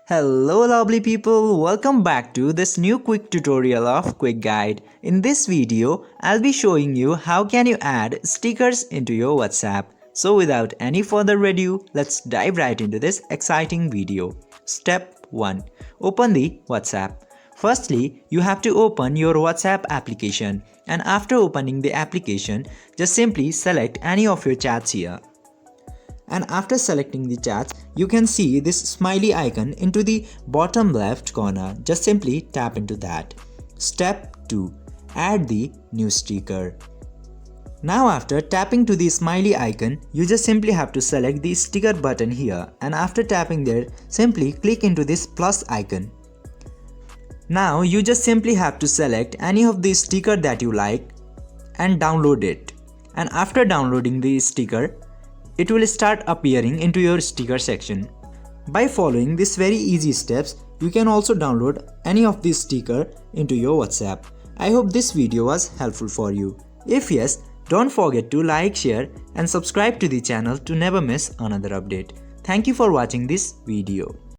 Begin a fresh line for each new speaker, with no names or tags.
Hello lovely people, welcome back to this new quick tutorial of Quick Guide. In this video, I'll be showing you how can you add stickers into your WhatsApp. So without any further ado, let's dive right into this exciting video. Step 1. Open the WhatsApp. Firstly, you have to open your WhatsApp application, and after opening the application, just simply select any of your chats here. And after selecting the chats, you can see this smiley icon into the bottom left corner. Just simply tap into that. Step 2. Add the new sticker. Now after tapping to the smiley icon, you just simply have to select the sticker button here, and after tapping there, simply click into this plus icon. Now you just simply have to select any of the sticker that you like and download it. And after downloading the sticker, it will start appearing into your sticker section. By following these very easy steps, you can also download any of these sticker into your WhatsApp. I hope this video was helpful for you. If yes, don't forget to like, share and subscribe to the channel to never miss another update. Thank you for watching this video.